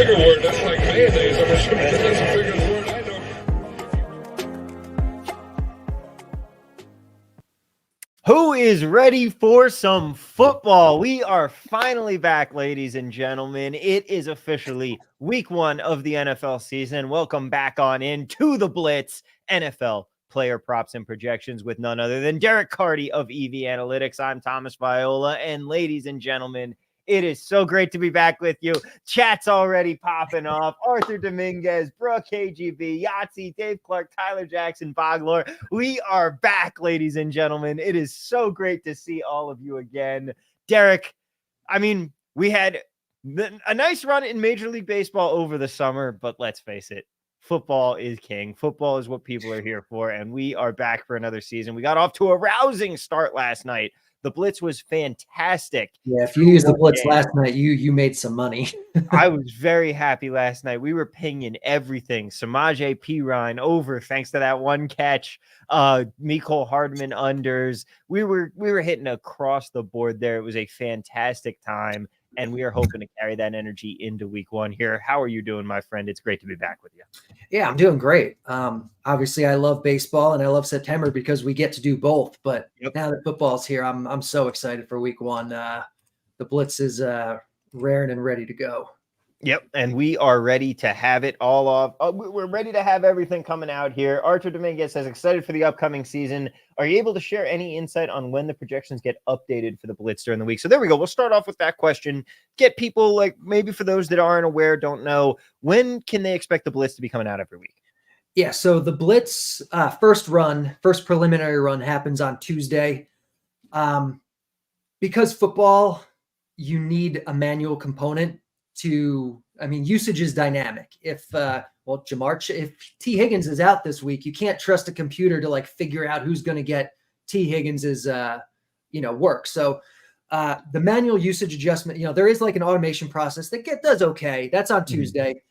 trigger word. That's like mayonnaise. I'm sure that's the biggest word I know. Who is ready for some football? We are finally back, ladies and gentlemen. It is officially week 1 of the NFL season. Welcome back on in to the Blitz NFL player props and projections with none other than Derek Carty of EV Analytics. I'm Thomas Viola, and ladies and gentlemen, it is so great to be back with you. Chat's already popping off. Arthur Dominguez, Brooke KGB, Yahtzee, Dave Clark, Tyler Jackson, Boglor. We are back, ladies and gentlemen. It is so great to see all of you again. Derek, I mean, we had a nice run in Major League Baseball over the summer, but let's face it, football is king. Football is what people are here for, and we are back for another season. We got off to a rousing start last night. The Blitz was fantastic. Yeah, if you used the Blitz last night, you made some money. I was very happy last night. We were pinging everything. Samaje Perine over thanks to that one catch. Mecole Hardman unders. We were hitting across the board there. It was a fantastic time, and we are hoping to carry that energy into week 1 here. How are you doing, my friend? It's great to be back with you. Yeah, I'm doing great. Obviously, I love baseball and I love September because we get to do both. But now that football's here, I'm so excited for week 1. The Blitz is raring and ready to go. Yep, and we are ready to have it all off. We're ready to have everything coming out here. Arthur Dominguez says, excited for the upcoming season. Are you able to share any insight on when the projections get updated for the Blitz during the week? So there we go. We'll start off with that question. Get people, like, maybe for those that aren't aware, don't know, when can they expect the Blitz to be coming out every week? Yeah, so the Blitz first preliminary run happens on Tuesday. Because football, you need a manual component usage is dynamic. If T Higgins is out this week, you can't trust a computer to figure out who's going to get T Higgins's, work. So the manual usage adjustment, there is an automation process that does okay. That's on Tuesday.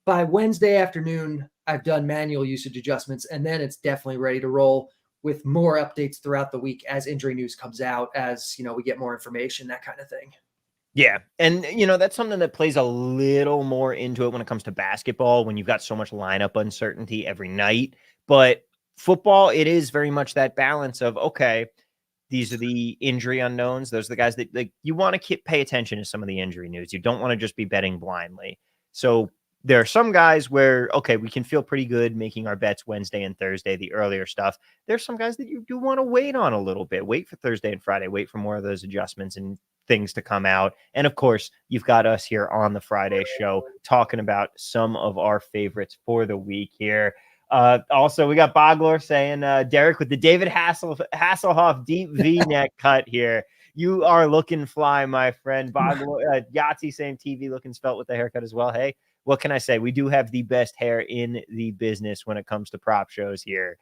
By Wednesday afternoon, I've done manual usage adjustments, and then it's definitely ready to roll with more updates throughout the week as injury news comes out, as, we get more information, that kind of thing. Yeah. And, that's something that plays a little more into it when it comes to basketball, when you've got so much lineup uncertainty every night. But football, it is very much that balance of, okay, these are the injury unknowns. Those are the guys that you want to pay attention to some of the injury news. You don't want to just be betting blindly. So there are some guys where, okay, we can feel pretty good making our bets Wednesday and Thursday, the earlier stuff. There's some guys that you do want to wait on a little bit. Wait for Thursday and Friday. Wait for more of those adjustments and things to come out. And of course, you've got us here on the Friday show talking about some of our favorites for the week here. Also, we got Boglor saying, Derek, with the David Hasselhoff deep V-neck cut here, you are looking fly, my friend. Boglor, Yahtzee saying TV looking spelt with the haircut as well. Hey, what can I say? We do have the best hair in the business when it comes to prop shows here.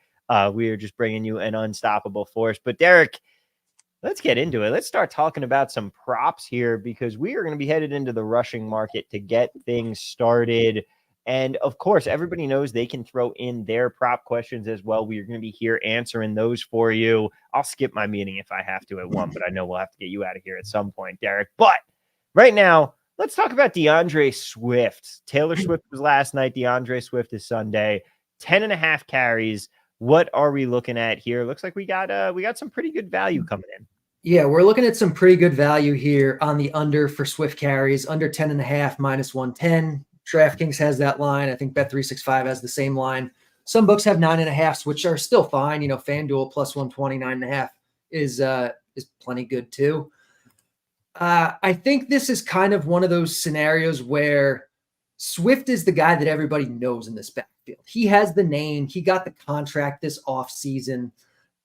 We are just bringing you an unstoppable force. But Derek, let's get into it. Let's start talking about some props here, because we are going to be headed into the rushing market to get things started. And of course, everybody knows they can throw in their prop questions as well. We are going to be here answering those for you. I'll skip my meeting if I have to at 1, but I know we'll have to get you out of here at some point, Derek. But right now, let's talk about DeAndre Swift. Taylor Swift was last night. DeAndre Swift is Sunday. 10.5 carries. What are we looking at here? Looks like we got some pretty good value coming in. Yeah, we're looking at some pretty good value here on the under for Swift carries, under 10.5, -110. DraftKings has that line. I think Bet365 has the same line. Some books have 9.5, which are still fine. FanDuel +120, 9.5 is plenty good too. I think this is kind of one of those scenarios where Swift is the guy that everybody knows in this backfield. He has the name. He got the contract this offseason.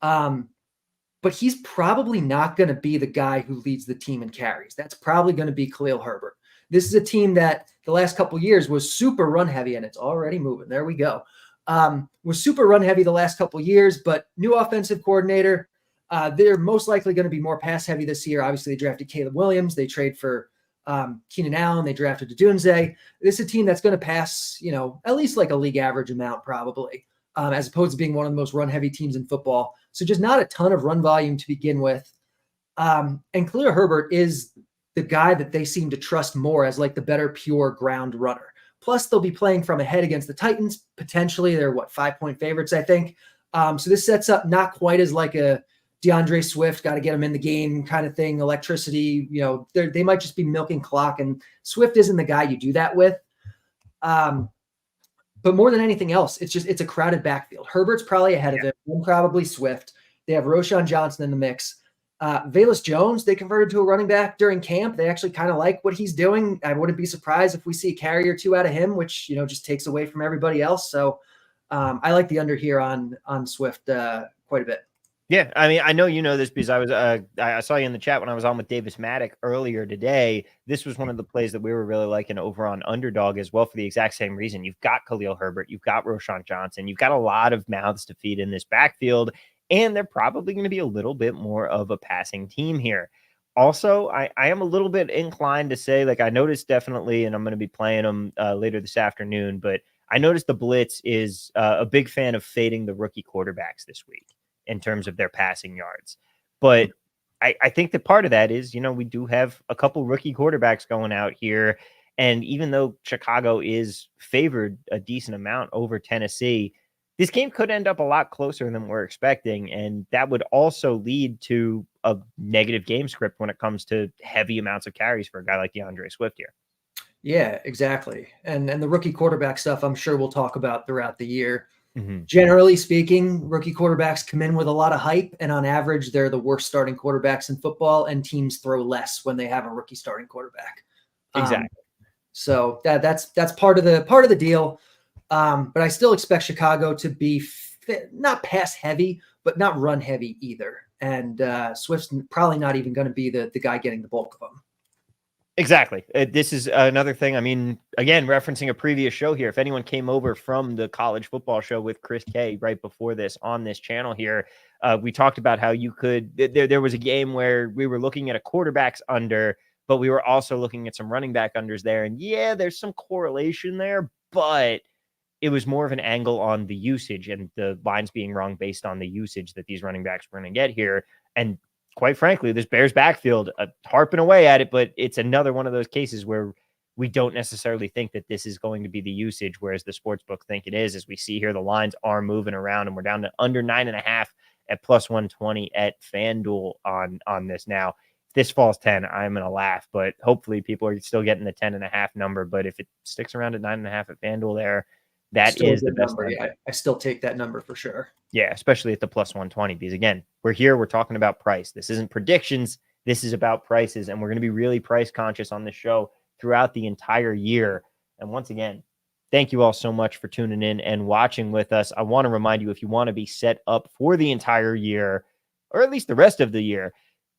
But he's probably not going to be the guy who leads the team in carries. That's probably going to be Khalil Herbert. This is a team that the last couple of years was super run heavy, and it's already moving. There we go. Was super run heavy the last couple of years, but new offensive coordinator. They're most likely going to be more pass heavy this year. Obviously, they drafted Caleb Williams. They trade for Keenan Allen. They drafted Dunze. This is a team that's going to pass, at least like a league average amount probably, as opposed to being one of the most run heavy teams in football. So just not a ton of run volume to begin with. And Khalil Herbert is the guy that they seem to trust more as like the better pure ground runner. Plus, they'll be playing from ahead against the Titans. Potentially, they're 5-point favorites, I think. So this sets up not quite as like a DeAndre Swift, got to get him in the game kind of thing, electricity. They might just be milking clock, and Swift isn't the guy you do that with. But more than anything else, it's a crowded backfield. Herbert's probably ahead of him, and probably Swift. They have Roshan Johnson in the mix. Velus Jones, they converted to a running back during camp. They actually kind of like what he's doing. I wouldn't be surprised if we see a carry or two out of him, which, just takes away from everybody else. So I like the under here on Swift quite a bit. Yeah, I mean, I know you know this because I saw you in the chat when I was on with Davis Maddock earlier today. This was one of the plays that we were really liking over on Underdog as well for the exact same reason. You've got Khalil Herbert, you've got Roshan Johnson, you've got a lot of mouths to feed in this backfield, and they're probably going to be a little bit more of a passing team here. Also, I am a little bit inclined to say, like, I noticed definitely, and I'm going to be playing them later this afternoon, but I noticed the Blitz is a big fan of fading the rookie quarterbacks this week in terms of their passing yards. But I think that part of that is, we do have a couple rookie quarterbacks going out here. And even though Chicago is favored a decent amount over Tennessee, this game could end up a lot closer than we're expecting. And that would also lead to a negative game script when it comes to heavy amounts of carries for a guy like DeAndre Swift here. Yeah, exactly. And the rookie quarterback stuff, I'm sure we'll talk about throughout the year. Mm-hmm. Generally speaking, rookie quarterbacks come in with a lot of hype, and on average, they're the worst starting quarterbacks in football, and teams throw less when they have a rookie starting quarterback. Exactly. So that's part of the deal. But I still expect Chicago to be not pass heavy, but not run heavy either. And Swift's probably not even going to be the guy getting the bulk of them. Exactly. This is another thing. I mean, again, referencing a previous show here, if anyone came over from the college football show with Chris K right before this on this channel here, we talked about how you could, there was a game where we were looking at a quarterback's under, but we were also looking at some running back unders there. And yeah, there's some correlation there, but it was more of an angle on the usage and the lines being wrong based on the usage that these running backs were going to get here. And quite frankly, this Bears backfield harping away at it, but it's another one of those cases where we don't necessarily think that this is going to be the usage, whereas the sportsbook think it is. As we see here, the lines are moving around, and we're down to under 9.5 at plus 120 at FanDuel on this. Now, if this falls 10, I'm going to laugh, but hopefully people are still getting the 10.5 number. But if it sticks around at 9.5 at FanDuel there, that still is the best number. Yeah, I still take that number for sure. Yeah, especially at the plus 120, because again, we're talking about price. This isn't predictions. This is about prices, and we're going to be really price conscious on this show throughout the entire year. And once again, thank you all so much for tuning in and watching with us. I want to remind you, if you want to be set up for the entire year, or at least the rest of the year,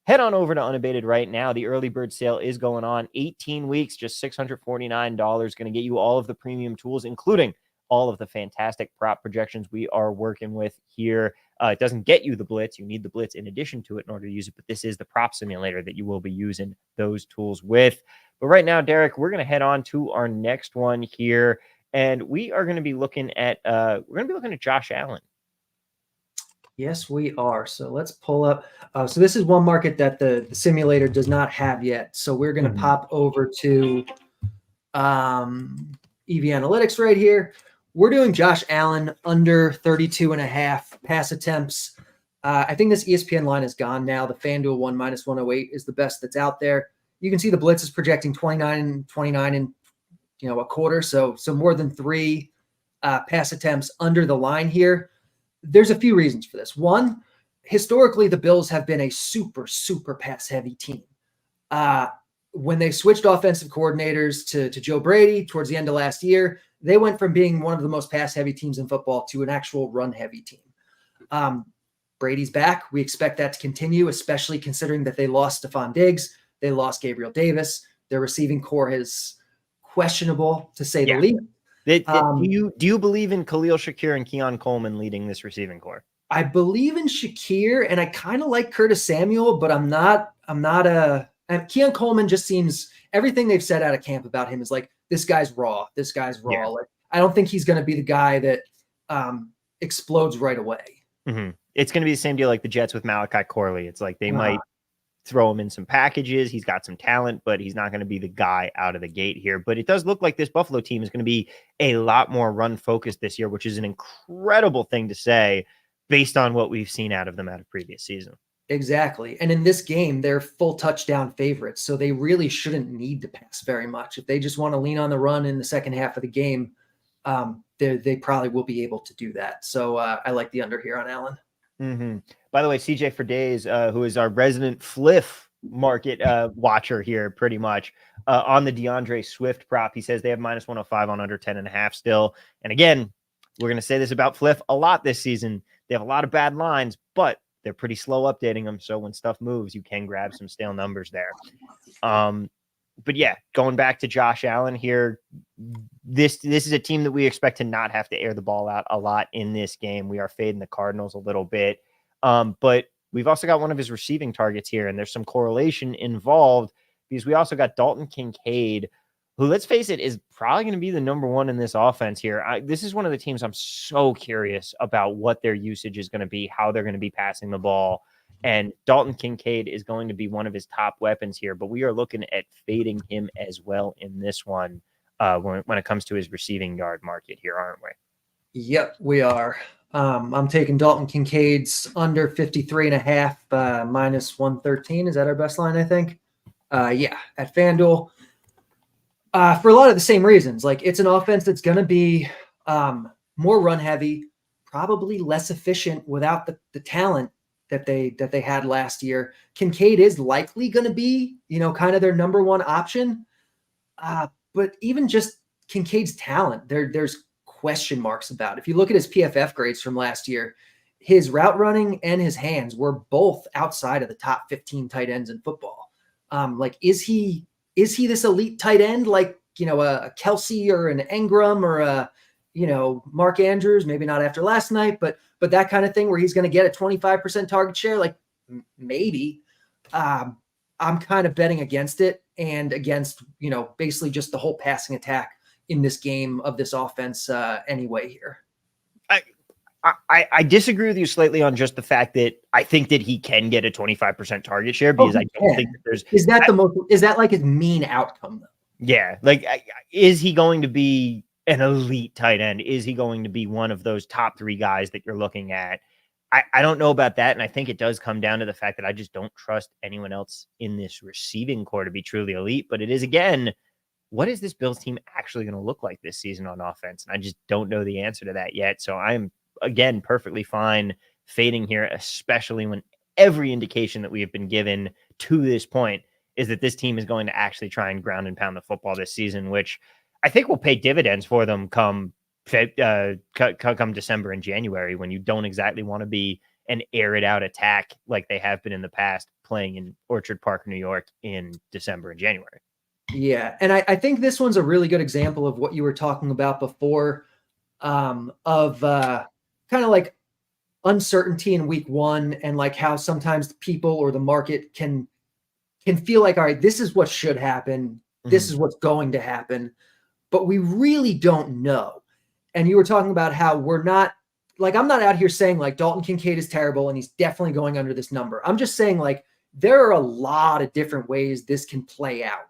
head on over to Unabated right now. The early bird sale is going on. 18 weeks, just $649. Going to get you all of the premium tools, including all of the fantastic prop projections we are working with here. It doesn't get you the Blitz. You need the Blitz in addition to it in order to use it, but this is the prop simulator that you will be using those tools with. But right now, Derek, we're going to head on to our next one here, and we are going to be looking at Josh Allen. Yes, we are. So let's pull up. So this is one market that the simulator does not have yet. So we're going to pop over to EV Analytics right here. We're doing Josh Allen under 32.5 pass attempts. I think this ESPN line is gone now. The FanDuel one minus 108 is the best that's out there. You can see the Blitz is projecting 29 and a quarter. So more than 3 pass attempts under the line here. There's a few reasons for this. One, historically, the Bills have been a super, super pass heavy team. When they switched offensive coordinators to Joe Brady towards the end of last year, they went from being one of the most pass-heavy teams in football to an actual run-heavy team. Brady's back. We expect that to continue, especially considering that they lost Stephon Diggs. They lost Gabriel Davis. Their receiving core is questionable, to say the least. Do you believe in Khalil Shakir and Keon Coleman leading this receiving core? I believe in Shakir, and I kind of like Curtis Samuel, but I'm not and Keon Coleman just seems, everything they've said out of camp about him is like, this guy's raw. Yeah. Like, I don't think he's going to be the guy that explodes right away. Mm-hmm. It's going to be the same deal like the Jets with Malachi Corley. It's like they might throw him in some packages. He's got some talent, but he's not going to be the guy out of the gate here. But it does look like this Buffalo team is going to be a lot more run focused this year, which is an incredible thing to say based on what we've seen out of them out of previous season. Exactly. And in this game, they're full touchdown favorites. So they really shouldn't need to pass very much. If they just want to lean on the run in the second half of the game, they probably will be able to do that. So I like the under here on Allen. Mm-hmm. By the way, CJ for Days, who is our resident Fliff market watcher here, pretty much on the DeAndre Swift prop, he says they have -105 on under 10.5 still. And again, we're going to say this about Fliff a lot this season. They have a lot of bad lines, but they're pretty slow updating them. So when stuff moves, you can grab some stale numbers there. But yeah, going back to Josh Allen here, this is a team that we expect to not have to air the ball out a lot in this game. We are fading the Cardinals a little bit. But we've also got one of his receiving targets here, and there's some correlation involved because we also got Dalton Kincaid, who, let's face it, is probably going to be the number one in this offense here. This is one of the teams I'm so curious about what their usage is going to be, how they're going to be passing the ball. And Dalton Kincaid is going to be one of his top weapons here, but we are looking at fading him as well in this one when it comes to his receiving yard market here, aren't we? Yep, we are. I'm taking Dalton Kincaid's under 53.5, -113. Is that our best line, I think? Yeah, at FanDuel. For a lot of the same reasons. Like, it's an offense that's going to be more run heavy, probably less efficient without the talent that they had last year. Kincaid is likely going to be, kind of their number one option. But even just Kincaid's talent, there's question marks about. If you look at his PFF grades from last year, his route running and his hands were both outside of the top 15 tight ends in football. Is he this elite tight end, like, a Kelsey or an Engram or a, Mark Andrews, maybe not after last night, but that kind of thing where he's going to get a 25% target share? Like, maybe. I'm kind of betting against it and against, basically just the whole passing attack in this game of this offense anyway here. I disagree with you slightly on just the fact that I think that he can get a 25% target share because I don't think that there's. Is that like his mean outcome though? Yeah. Like, is he going to be an elite tight end? Is he going to be one of those top 3 guys that you're looking at? I don't know about that. And I think it does come down to the fact that I just don't trust anyone else in this receiving core to be truly elite. But it is, again, what is this Bills team actually going to look like this season on offense? And I just don't know the answer to that yet. So I'm, again, perfectly fine fading here, especially when every indication that we have been given to this point is that this team is going to actually try and ground and pound the football this season, which I think will pay dividends for them come December and January, when you don't exactly want to be an air it out attack like they have been in the past playing in Orchard Park, New York in December and January. Yeah. And I think this one's a really good example of what you were talking about before, kind of like uncertainty in week one, and like how sometimes the people or the market can feel like, all right, this is what should happen. This is what's going to happen, but we really don't know. And you were talking about how we're not, like, I'm not out here saying like Dalton Kincaid is terrible and he's definitely going under this number. I'm just saying, like, there are a lot of different ways this can play out.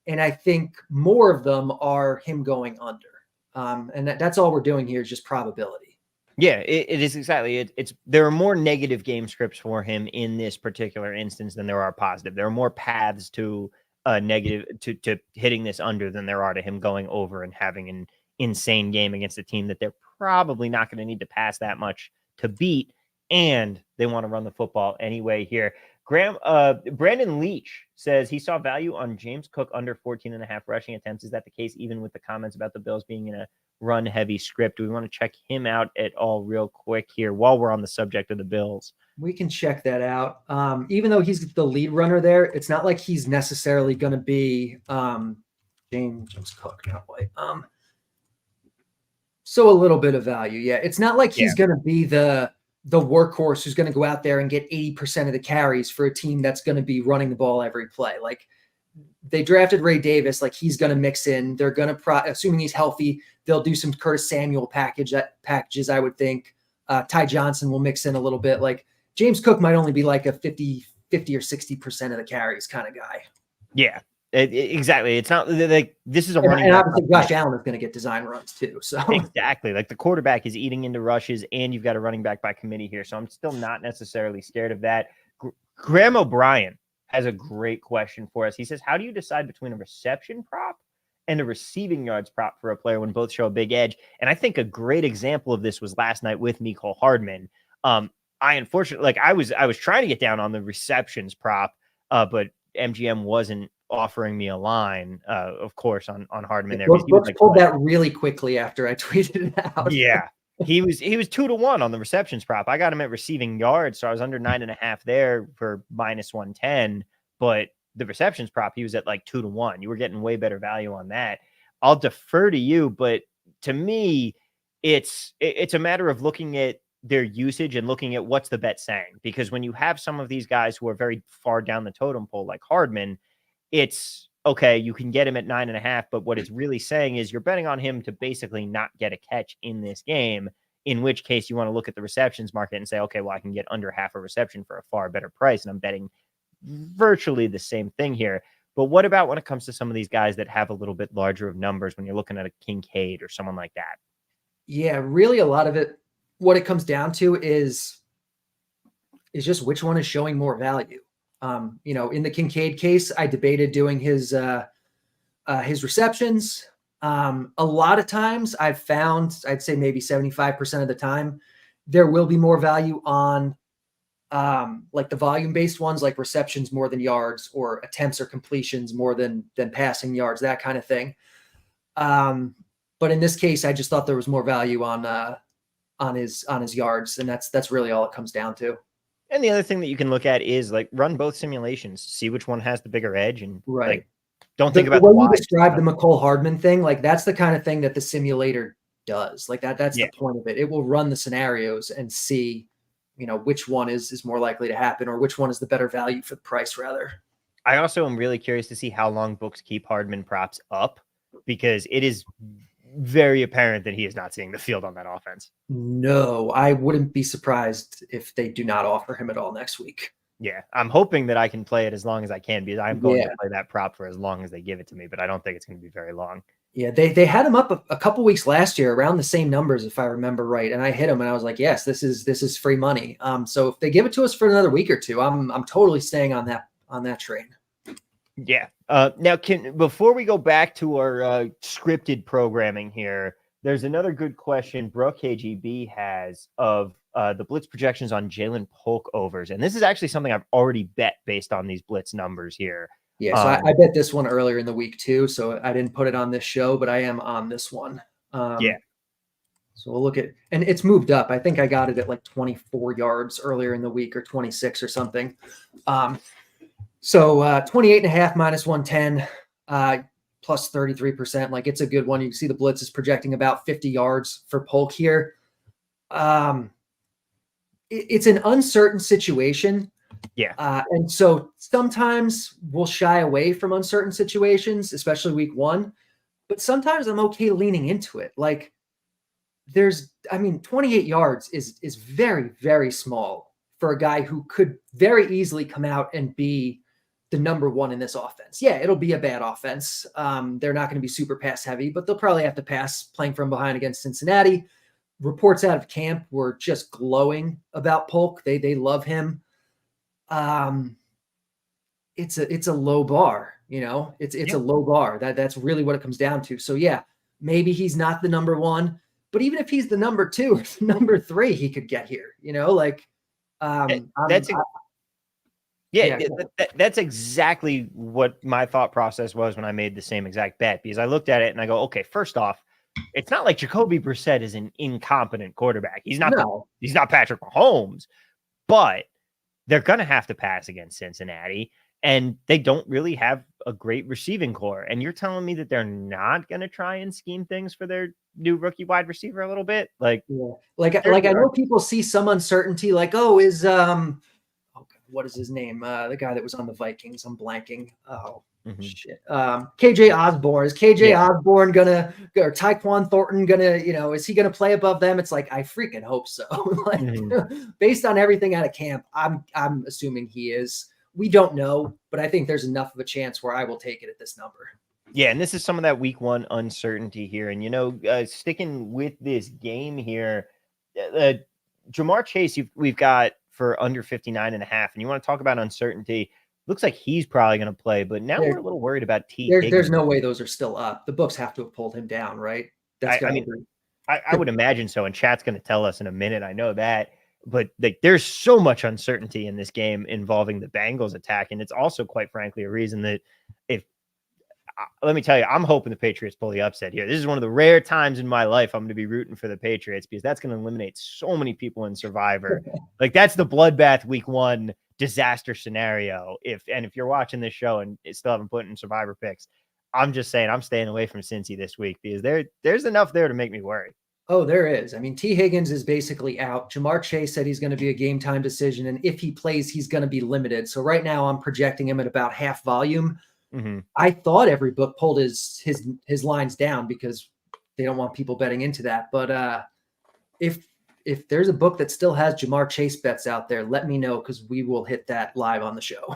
And I think more of them are him going under. And that's all we're doing here is just probability. Yeah, it is exactly. There are more negative game scripts for him in this particular instance than there are positive. There are more paths to negative to hitting this under than there are to him going over and having an insane game against a team that they're probably not going to need to pass that much to beat, and they want to run the football anyway here. Brandon Leach says he saw value on James Cook under 14.5 rushing attempts. Is that the case even with the comments about the Bills being in a run heavy script? Do we want to check him out at all real quick here while we're on the subject of the Bills? We can check that out. Even though he's the lead runner there, it's not like he's necessarily going to be James Cook, not White. So a little bit of value. Yeah. It's not like he's going to be the workhorse who's going to go out there and get 80% of the carries for a team that's going to be running the ball every play. Like, they drafted Ray Davis, like, he's going to mix in. They're going to, assuming he's healthy, they'll do some Curtis Samuel packages, I would think. Ty Johnson will mix in a little bit. Like, James Cook might only be like a 50, 50 or 60% of the carries kind of guy. Yeah, exactly. It's not like this is a And running back. obviously Josh Allen is going to get design runs too. So Exactly. Like the quarterback is eating into rushes and you've got a running back by committee here. So I'm still not necessarily scared of that. Graham O'Brien has a great question for us. He says, how do you decide between a reception prop and a receiving yards prop for a player when both show a big edge? And I think a great example of this was last night with Mecole Hardman. I unfortunately, like I was trying to get down on the receptions prop, but MGM wasn't offering me a line, of course, on Hardman there. Brooks pulled that really quickly after I tweeted it out. Yeah. He was 2-1 on the receptions prop. I got him at receiving yards, so I was under 9.5 there for -110. But the receptions prop, he was at like 2-1. You were getting way better value on that. I'll defer to you, but to me, it's a matter of looking at their usage and looking at what's the bet saying. Because when you have some of these guys who are very far down the totem pole, like Hardman, it's okay, you can get him at 9.5, but what it's really saying is you're betting on him to basically not get a catch in this game, in which case you want to look at the receptions market and say, okay, well, I can get under half a reception for a far better price. And I'm betting virtually the same thing here. But what about when it comes to some of these guys that have a little bit larger of numbers when you're looking at a Kincaid or someone like that? Yeah, really a lot of it, what it comes down to is just which one is showing more value. In the Kincaid case, I debated doing his receptions. A lot of times I've found, I'd say maybe 75% of the time, there will be more value on like the volume-based ones, like receptions more than yards, or attempts or completions more than passing yards, that kind of thing. But in this case, I just thought there was more value on his yards, and that's really all it comes down to. And the other thing that you can look at is like run both simulations, see which one has the bigger edge, and right. Like, don't think about the way you describe the Mecole Hardman thing. Like that's the kind of thing that the simulator does. Like that's the point of it. It will run the scenarios and see, which one is more likely to happen, or which one is the better value for the price rather. I also am really curious to see how long books keep Hardman props up, because it is very apparent that he is not seeing the field on that offense. No, I wouldn't be surprised if they do not offer him at all next week. Yeah, I'm hoping that I can play it as long as I can, because I'm going to play that prop for as long as they give it to me, but I don't think it's going to be very long. Yeah, they had him up a couple weeks last year around the same numbers, if I remember right, and I hit him and I was like, yes, this is free money. So if they give it to us for another week or two, I'm totally staying on that train. Yeah. Now, before we go back to our scripted programming here, there's another good question Brooke KGB has of the Blitz projections on Jalen Polk overs. And this is actually something I've already bet based on these Blitz numbers here. Yeah, so I bet this one earlier in the week too, so I didn't put it on this show, but I am on this one. Yeah. So we'll look at, and it's moved up. I think I got it at like 24 yards earlier in the week, or 26 or something. So 28.5 -110, plus 33%. Like it's a good one. You can see the Blitz is projecting about 50 yards for Polk here. It's an uncertain situation. Yeah. And so sometimes we'll shy away from uncertain situations, especially week one, but sometimes I'm okay leaning into it. Like 28 yards is very, very small for a guy who could very easily come out and be the number one in this offense. Yeah, it'll be a bad offense. They're not going to be super pass heavy, but they'll probably have to pass playing from behind against Cincinnati. Reports out of camp were just glowing about Polk. They love him. It's a low bar, it's a low bar. That's really what it comes down to. So yeah, maybe he's not the number one, but even if he's the number two or the number three, he could get here, that's exactly what my thought process was when I made the same exact bet, because I looked at it and I go, okay, first off, it's not like Jacoby Brissett is an incompetent quarterback. He's not Patrick Mahomes, but they're going to have to pass against Cincinnati, and they don't really have a great receiving core. And you're telling me that they're not going to try and scheme things for their new rookie wide receiver a little bit? Like I know people see some uncertainty, like, what is his name? The guy that was on the Vikings. I'm blanking. Oh, shit. KJ Osborne. Is KJ Osborne or Tyquan Thornton is he gonna play above them? It's like, I freaking hope so. Based on everything out of camp, I'm assuming he is. We don't know, but I think there's enough of a chance where I will take it at this number. Yeah, and this is some of that week one uncertainty here. And, sticking with this game here, Jamar Chase, we've got for under 59.5. And you want to talk about uncertainty. Looks like he's probably going to play, but now we're a little worried about T. There's no way those are still up. The books have to have pulled him down, right? I would imagine so. And chat's going to tell us in a minute. I know that. But there's so much uncertainty in this game involving the Bengals attack. And it's also, quite frankly, a reason that let me tell you, I'm hoping the Patriots pull the upset here. This is one of the rare times in my life I'm going to be rooting for the Patriots because that's going to eliminate so many people in Survivor. Like, that's the bloodbath week one disaster scenario. If you're watching this show and still haven't put in Survivor picks, I'm just saying I'm staying away from Cincy this week because there's enough there to make me worry. Oh, there is. I mean, T. Higgins is basically out. Jamar Chase said he's going to be a game time decision. And if he plays, he's going to be limited. So right now I'm projecting him at about half volume. Mm-hmm. I thought every book pulled his lines down because they don't want people betting into that. But if there's a book that still has Jamar Chase bets out there, let me know because we will hit that live on the show.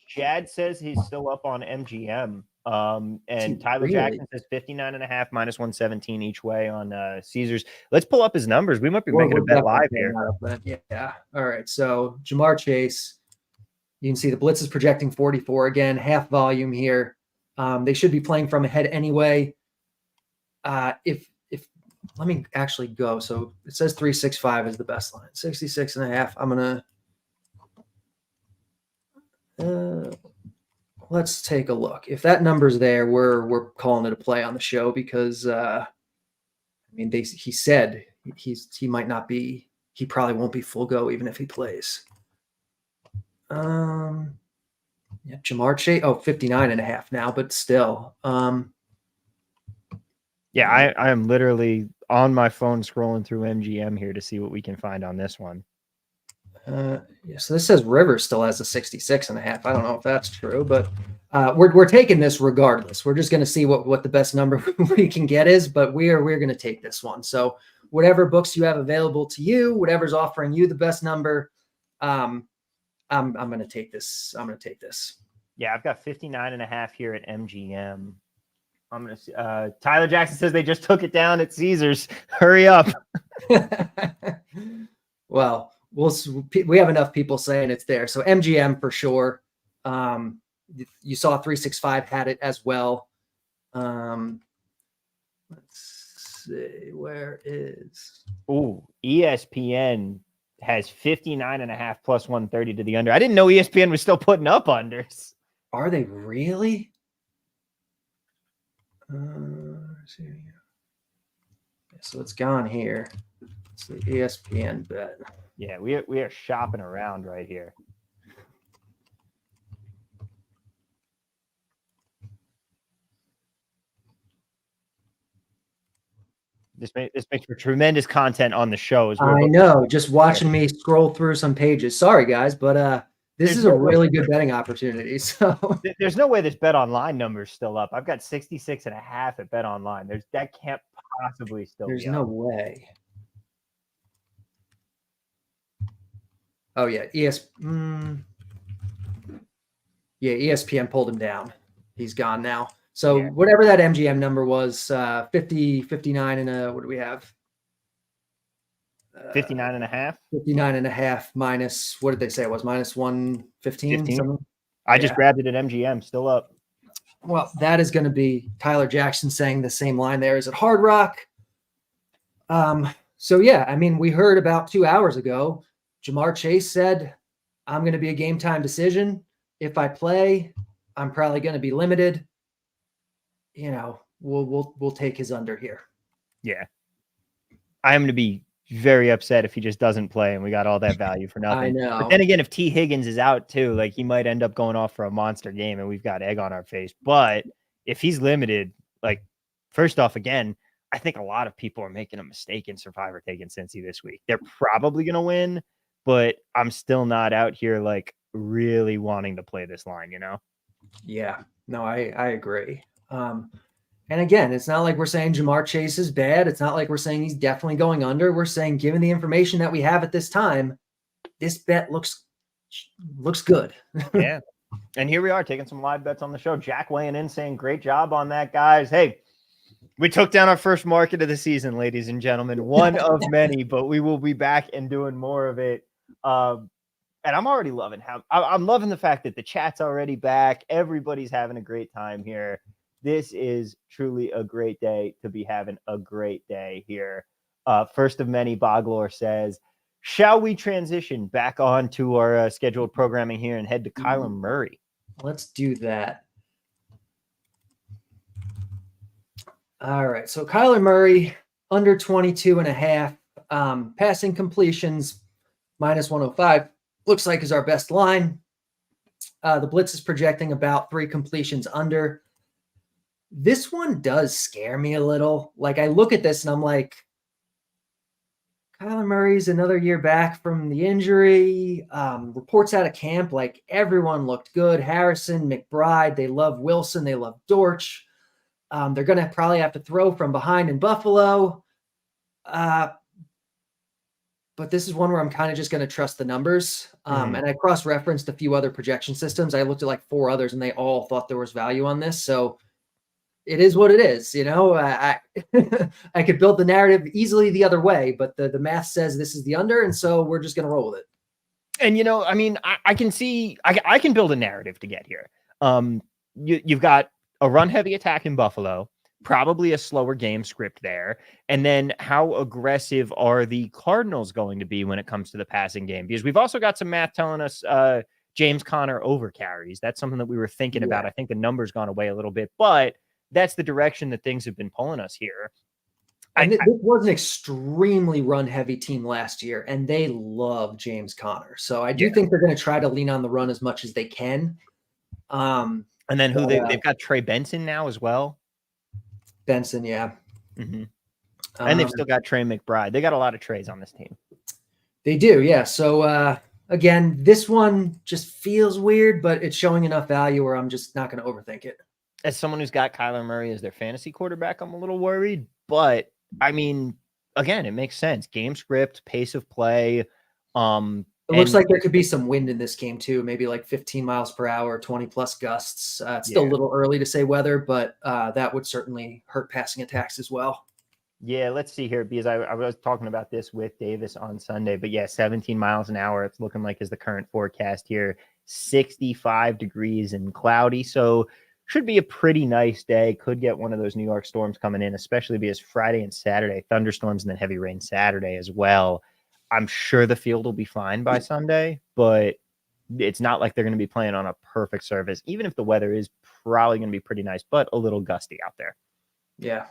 Chad says he's still up on MGM. And Tyler Jackson says 59.5 minus 117 each way on Caesars. Let's pull up his numbers. We might be making a bet live here. Yeah. All right. So Jamar Chase. You can see the Blitz is projecting 44 again, half volume here. They should be playing from ahead anyway. If let me actually go. So it says 365 is the best line. 66.5. I'm gonna let's take a look. If that number's there, we're calling it a play on the show because he said he might not be. He probably won't be full go even if he plays. Jamar Chase, 59.5 now, but still. I am literally on my phone scrolling through MGM here to see what we can find on this one. So this says Rivers still has a 66.5. I don't know if that's true, but we're taking this regardless. We're just going to see what the best number we can get is, but we're going to take this one. So whatever books you have available to you, whatever's offering you the best number, I'm going to take this. I'm going to take this. Yeah, I've got 59.5 here at MGM. I'm going to see. Tyler Jackson says they just took it down at Caesars. Hurry up. Well, we have enough people saying it's there. So MGM for sure. You saw 365 had it as well. Let's see. Where is? Ooh, ESPN has 59.5 plus 130 to the under. I didn't know ESPN was still putting up unders. Are they really? So it's gone here. It's the ESPN bet. Yeah, we are shopping around right here. This makes for tremendous content on the show as well. I know, just watching me scroll through some pages. Sorry, guys, but this is a really good betting opportunity. So there's no way this Bet Online number is still up. I've got 66.5 at Bet Online. That can't possibly still there's be no up. way. Oh yeah, ESPN pulled him down. He's gone now. So whatever that MGM number was, 50, 59, and what do we have? 59.5? 59.5 minus, what did they say it was? Minus 115? I just grabbed it at MGM, still up. Well, that is going to be Tyler Jackson saying the same line there. Is it Hard Rock? So yeah, I mean, we heard about 2 hours ago, Jamar Chase said, I'm going to be a game time decision. If I play, I'm probably going to be limited. You know, we'll take his under here. Yeah. I'm going to be very upset if he just doesn't play and we got all that value for nothing. I know. But then again, if T. Higgins is out too, like he might end up going off for a monster game and we've got egg on our face. But if he's limited, like first off, again, I think a lot of people are making a mistake in Survivor taking Cincy this week. They're probably going to win, but I'm still not out here like really wanting to play this line, you know? Yeah, no, I agree. And again, it's not like we're saying Jamar Chase is bad. It's not like we're saying he's definitely going under. We're saying, given the information that we have at this time, this bet looks looks good. Yeah. And here we are taking some live bets on the show. Jack weighing in saying, great job on that, guys. Hey, we took down our first market of the season, ladies and gentlemen. One of many, but we will be back and doing more of it. And I'm already loving I'm loving the fact that the chat's already back. Everybody's having a great time here. This is truly a great day to be having a great day here. First of many, Boglor says, shall we transition back on to our scheduled programming here and head to Kyler Murray? Let's do that. All right. So Kyler Murray, under 22.5, passing completions, -105, looks like is our best line. The Blitz is projecting about 3 completions under. This one does scare me a little. Like, I look at this and I'm like, Kyler Murray's another year back from the injury. Reports out of camp, like everyone looked good. Harrison, McBride, they love Wilson, they love Dortch. They're going to probably have to throw from behind in Buffalo. But this is one where I'm kind of just going to trust the numbers. And I cross-referenced a few other projection systems. I looked at like 4 others and they all thought there was value on this. So it is what it is. You know, I could build the narrative easily the other way, but the math says this is the under. And so we're just going to roll with it. And, you know, I mean, I can see, I can build a narrative to get here. You've got a run-heavy attack in Buffalo, probably a slower game script there. And then how aggressive are the Cardinals going to be when it comes to the passing game? Because we've also got some math telling us James Conner over carries. That's something that we were thinking about. I think the number's gone away a little bit, but that's the direction that things have been pulling us here. And this was an extremely run-heavy team last year, and they love James Conner. So I do think they're going to try to lean on the run as much as they can. And then they've got Trey Benson now as well. Benson, yeah. Mm-hmm. And they've still got Trey McBride. They got a lot of Treys on this team. They do, yeah. So, again, this one just feels weird, but it's showing enough value where I'm just not going to overthink it. As someone who's got Kyler Murray as their fantasy quarterback, I'm a little worried. But, I mean, again, it makes sense. Game script, pace of play. It looks like there could be some wind in this game, too. Maybe like 15 miles per hour, 20-plus gusts. It's still a little early to say weather, but that would certainly hurt passing attacks as well. Yeah, let's see here, because I was talking about this with Davis on Sunday. But, yeah, 17 miles an hour, it's looking like is the current forecast here. 65 degrees and cloudy. So, should be a pretty nice day. Could get one of those New York storms coming in, especially because Friday and Saturday, thunderstorms and then heavy rain Saturday as well. I'm sure the field will be fine by Sunday, but it's not like they're going to be playing on a perfect surface, even if the weather is probably going to be pretty nice, but a little gusty out there. Yeah.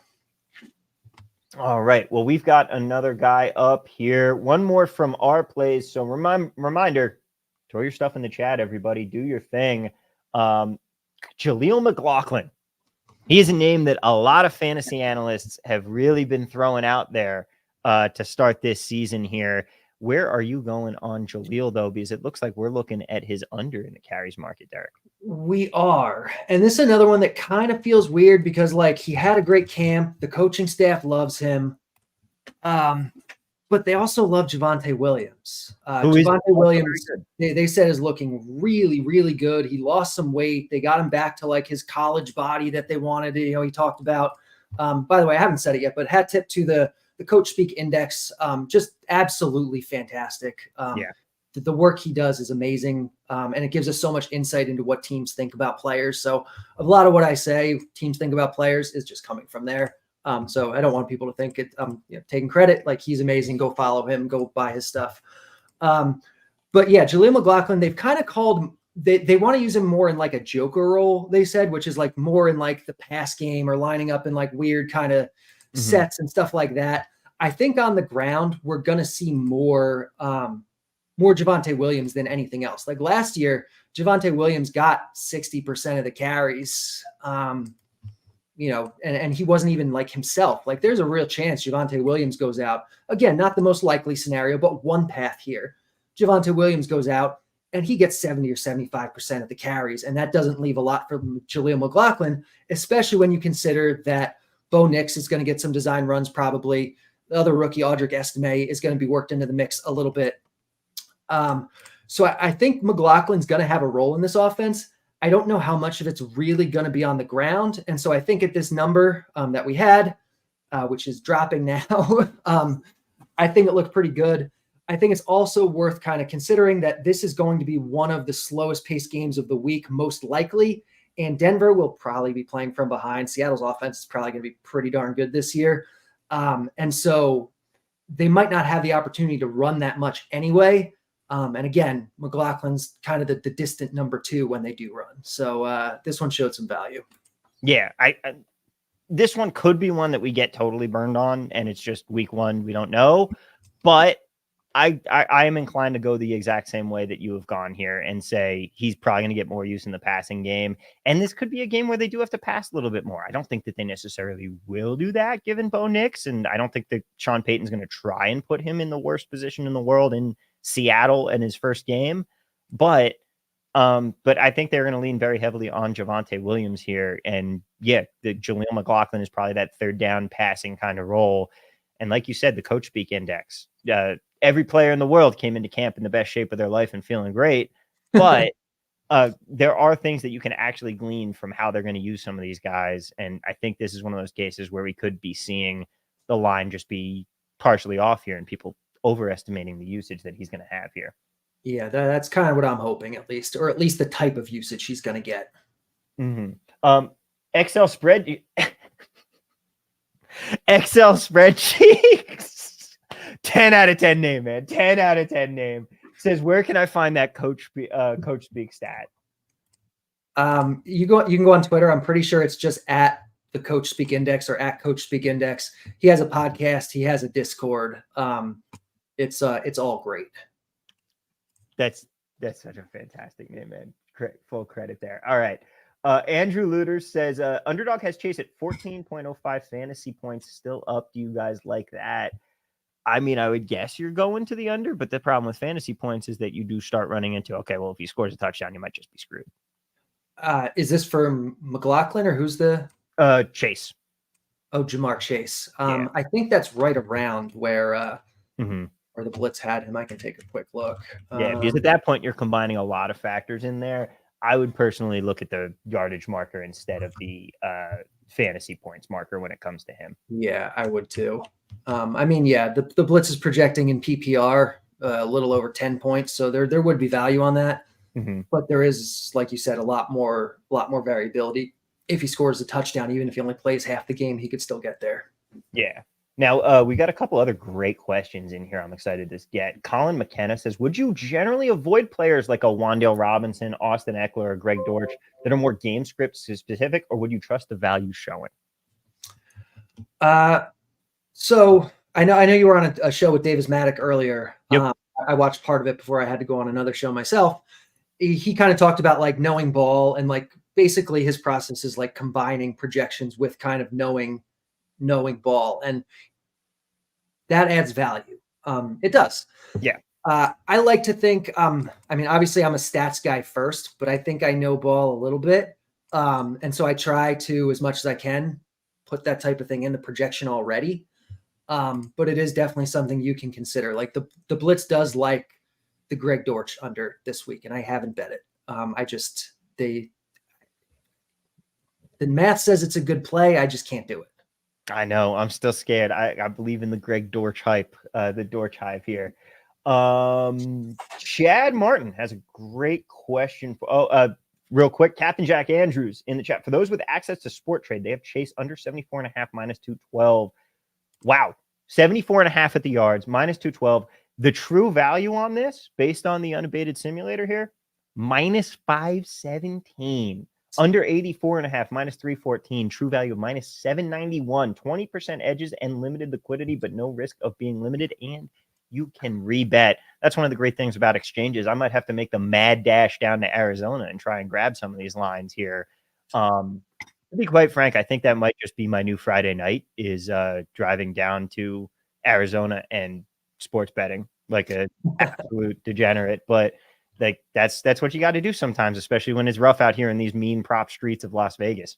All right. Well, we've got another guy up here. One more from our plays. So reminder, throw your stuff in the chat, everybody. Do your thing. Jaleel McLaughlin. He is a name that a lot of fantasy analysts have really been throwing out there to start this season here. Where are you going on Jaleel, though? Because it looks like we're looking at his under in the carries market, Derek. We are. And this is another one that kind of feels weird because, like, he had a great camp. The coaching staff loves him. But they also love Javonte Williams. Javonte Williams, they said, is looking really, really good. He lost some weight. They got him back to like his college body that they wanted. You know, he talked about. By the way, I haven't said it yet, but hat tip to the Coach Speak Index. Just absolutely fantastic. The work he does is amazing, and it gives us so much insight into what teams think about players. So a lot of what I say, teams think about players, is just coming from there. So I don't want people to think taking credit. Like, he's amazing. Go follow him. Go buy his stuff. But yeah, Jaleel McLaughlin, they've kind of called. They want to use him more in like a joker role. They said, which is like more in like the pass game or lining up in like weird kind of sets and stuff like that. I think on the ground we're gonna see more Javonte Williams than anything else. Like last year, Javonte Williams got 60% of the carries. You know, and he wasn't even like himself. Like, there's a real chance Javonte Williams goes out. Again, not the most likely scenario, but one path here. Javonte Williams goes out and he gets 70 or 75% of the carries. And that doesn't leave a lot for Jaleel McLaughlin, especially when you consider that Bo Nix is going to get some design runs probably. The other rookie, Audric Estime, is going to be worked into the mix a little bit. So I think McLaughlin's going to have a role in this offense. I don't know how much of it's really going to be on the ground. And so I think at this number that we had, which is dropping now, I think it looked pretty good. I think it's also worth kind of considering that this is going to be one of the slowest paced games of the week, most likely. And Denver will probably be playing from behind. Seattle's offense is probably going to be pretty darn good this year. And so they might not have the opportunity to run that much anyway. And again, McLaughlin's kind of the distant number 2 when they do run. So this one showed some value. Yeah, this one could be one that we get totally burned on, and it's just week 1. We don't know, but I am inclined to go the exact same way that you have gone here and say he's probably going to get more use in the passing game. And this could be a game where they do have to pass a little bit more. I don't think that they necessarily will do that given Bo Nix. And I don't think that Sean Payton's going to try and put him in the worst position in the world in Seattle in his first game. But I think they're going to lean very heavily on Javonte Williams here. And yeah, the Jaleel McLaughlin is probably that third down passing kind of role. And like you said, the coach speak index, every player in the world came into camp in the best shape of their life and feeling great. But there are things that you can actually glean from how they're going to use some of these guys. And I think this is one of those cases where we could be seeing the line just be partially off here and people overestimating the usage that he's going to have here. Yeah, that's kind of what I'm hoping, at least, or at least the type of usage he's going to get. Mm-hmm. Excel spreadsheets. 10 out of 10 name, man. 10 out of 10 name. Says, where can I find that coach speak stat? You can go on Twitter. I'm pretty sure it's just at the Coach Speak Index or at Coach Speak Index. He has a podcast. He has a Discord. It's all great. That's such a fantastic name, man. Full credit there. All right. Andrew Luter says, Underdog has Chase at 14.05 fantasy points, still up. Do you guys like that? I mean, I would guess you're going to the under, but the problem with fantasy points is that you do start running into, okay, well, if he scores a touchdown, you might just be screwed. Is this for McLaughlin or who's the Chase? Oh, Jamar Chase. Yeah. I think that's right around where Mm-hmm. where the Blitz had him. I can take a quick look. Yeah, because at that point you're combining a lot of factors in there. I would personally look at the yardage marker instead of the fantasy points marker when it comes to him. Yeah, I would too. I mean, yeah, the Blitz is projecting in PPR a little over 10 points, so there would be value on that. Mm-hmm. But there is, like you said, a lot more variability. If he scores a touchdown, even if he only plays half the game, he could still get there. Yeah. Now, we got a couple other great questions in here I'm excited to get. Colin McKenna says, would you generally avoid players like a Wan'Dale Robinson, Austin Eckler, or Greg Dortch that are more game script specific, or would you trust the value showing? So I know you were on a show with Davis Maddock earlier. Yep. I watched part of it before I had to go on another show myself. He kind of talked about like knowing ball, and like basically his process is like combining projections with kind of knowing ball, and that adds value. It does. Yeah. I like to think, I mean, obviously I'm a stats guy first, but I think I know ball a little bit. And so I try to, as much as I can, put that type of thing in the projection already. But it is definitely something you can consider. Like the Blitz does like the Greg Dortch under this week, and I haven't bet it. The math says it's a good play. I just can't do it. I know. I'm still scared. I believe in the Greg Dortch hype, the Dortch hype here. Chad Martin has a great question. Real quick, Captain Jack Andrews in the chat. For those with access to Sport Trade, they have Chase under 74.5 minus 212. Wow. 74.5 at the yards, minus 212. The true value on this, based on the unabated simulator here, minus 517. Under 84.5, minus 314, true value of minus 791, 20% edges and limited liquidity, but no risk of being limited. And you can rebet. That's one of the great things about exchanges. I might have to make the mad dash down to Arizona and try and grab some of these lines here. To be quite frank, I think that might just be my new Friday night is driving down to Arizona and sports betting like an absolute degenerate. But like that's what you got to do sometimes, especially when it's rough out here in these mean prop streets of Las Vegas.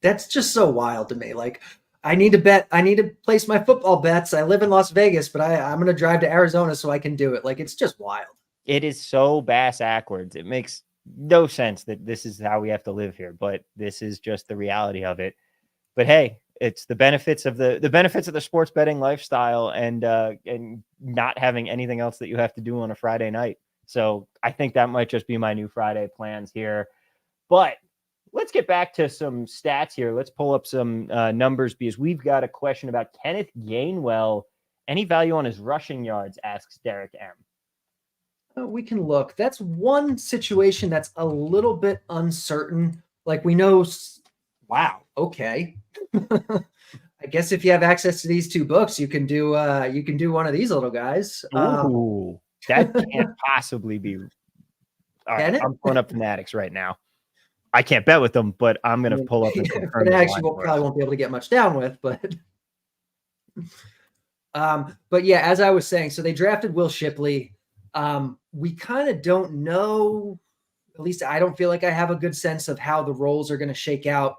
That's just so wild to me. Like I need to place my football bets. I live in Las Vegas, but I'm going to drive to Arizona so I can do it. Like it's just wild. It is so bass backwards. It makes no sense that this is how we have to live here, but this is just the reality of it. But hey, it's the benefits of the benefits of the sports betting lifestyle and not having anything else that you have to do on a Friday night. So I think that might just be my new Friday plans here. But let's get back to some stats here. Let's pull up some numbers because we've got a question about Kenneth Gainwell. Any value on his rushing yards? Asks Derek M. We can look. That's one situation that's a little bit uncertain. Like we know, wow, okay. I guess if you have access to these two books, you can do one of these little guys. Ooh, that can't possibly be. All right, I'm pulling up Fanatics right now. I can't bet with them, but I'm going to pull up and confirm. Fanatics, you probably won't be able to get much down with, but yeah, as I was saying, so they drafted Will Shipley. We kind of don't know, at least I don't feel like I have a good sense of how the roles are going to shake out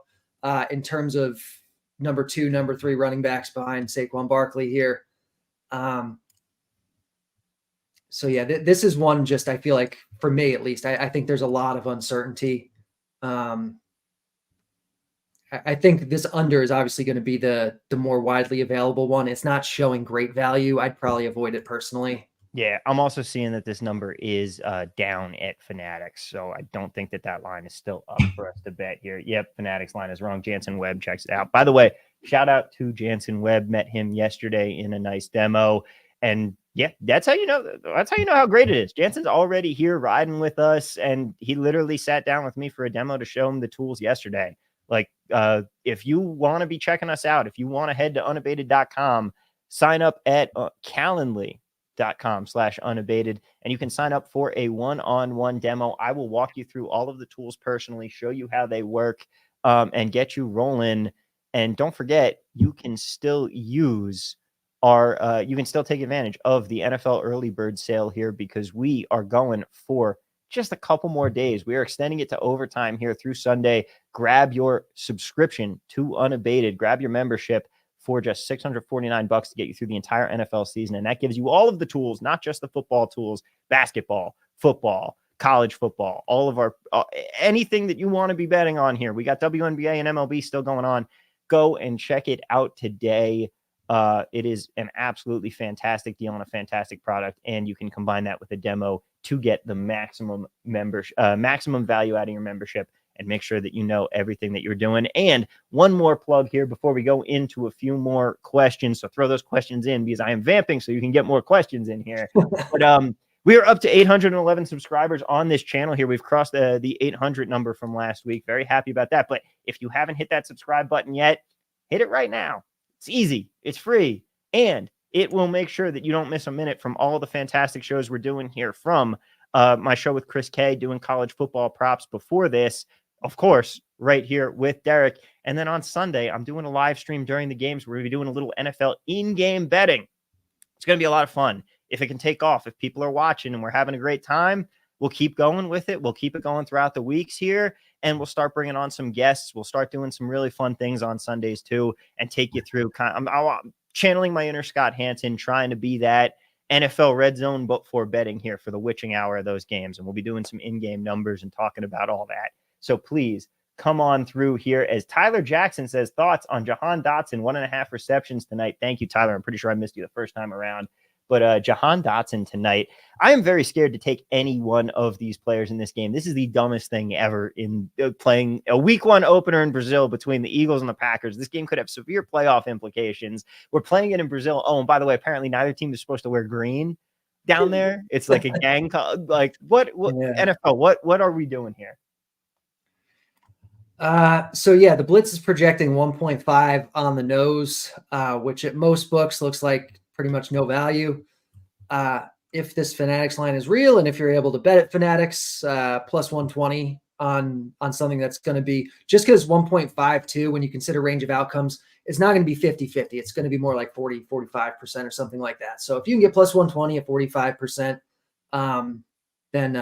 in terms of number 2, number 3 running backs behind Saquon Barkley here. So yeah, this is one just, I feel like for me, at least, I think there's a lot of uncertainty. I think this under is obviously going to be the more widely available one. It's not showing great value. I'd probably avoid it personally. Yeah, I'm also seeing that this number is down at Fanatics, so I don't think that line is still up for us to bet here. Yep, Fanatics line is wrong. Jansen Webb checks it out. By the way, shout out to Jansen Webb. Met him yesterday in a nice demo, and yeah, that's how you know. That's how you know how great it is. Jansen's already here riding with us, and he literally sat down with me for a demo to show him the tools yesterday. Like, if you want to be checking us out, if you want to head to unabated.com, sign up at calendly.com/unabated, and you can sign up for a one-on-one demo. I will walk you through all of the tools personally, show you how they work, and get you rolling. And don't forget, you can still use you can still take advantage of the NFL early bird sale here because we are going for just a couple more days. We are extending it to overtime here through Sunday. Grab your subscription to Unabated. Grab your membership for just $649 to get you through the entire NFL season. And that gives you all of the tools, not just the football tools, basketball, football, college football, all of our anything that you want to be betting on here. We got WNBA and MLB still going on. Go and check it out today. It is an absolutely fantastic deal and a fantastic product, and you can combine that with a demo to get the maximum value out of your membership and make sure that you know everything that you're doing. And one more plug here before we go into a few more questions. So throw those questions in because I am vamping so you can get more questions in here. But we are up to 811 subscribers on this channel here. We've crossed the 800 number from last week. Very happy about that. But if you haven't hit that subscribe button yet, hit it right now. It's easy. It's free. And it will make sure that you don't miss a minute from all the fantastic shows we're doing here, from my show with Chris K doing college football props before this, of course, right here with Derek. And then on Sunday, I'm doing a live stream during the games. We're going to be doing a little NFL in-game betting. It's going to be a lot of fun. If it can take off, if people are watching and we're having a great time, we'll keep going with it. We'll keep it going throughout the weeks here, and we'll start bringing on some guests. We'll start doing some really fun things on Sundays too, and take you through. I'm channeling my inner Scott Hanson, trying to be that NFL red zone, but for betting here for the witching hour of those games. And we'll be doing some in-game numbers and talking about all that. So please come on through here. As Tyler Jackson says, thoughts on Jahan Dotson, 1.5 receptions tonight. Thank you, Tyler. I'm pretty sure I missed you the first time around. But Jahan Dotson tonight, I am very scared to take any one of these players in this game. This is the dumbest thing ever in playing a week 1 opener in Brazil between the Eagles and the Packers. This game could have severe playoff implications. We're playing it in Brazil. Oh, and by the way, apparently neither team is supposed to wear green down there. It's like a gang like what yeah. NFL, what are we doing here? So yeah, the Blitz is projecting 1.5 on the nose, which at most books looks like pretty much no value. If this Fanatics line is real, and if you're able to bet at Fanatics, plus 120 on something that's going to be, just because 1.52, when you consider range of outcomes, it's not going to be 50-50. It's going to be more like 40-45% or something like that. So if you can get plus 120 at 45%, then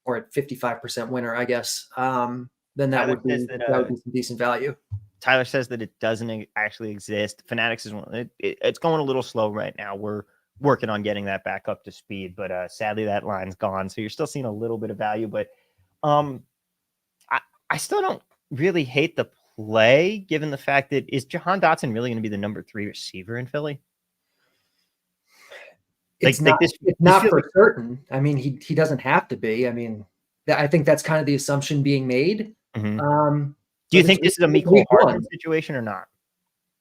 or at 55% winner, I guess, then that would be some decent value. Tyler says that it doesn't actually exist. Fanatics is it's going a little slow right now. We're working on getting that back up to speed, but sadly that line's gone. So you're still seeing a little bit of value, but I still don't really hate the play given the fact that is Jahan Dotson really going to be the number 3 receiver in Philly? It's not for certain. I mean, he doesn't have to be. I mean, I think that's kind of the assumption being made. Mm-hmm. Do you think this is a Mecole Hardman situation or not?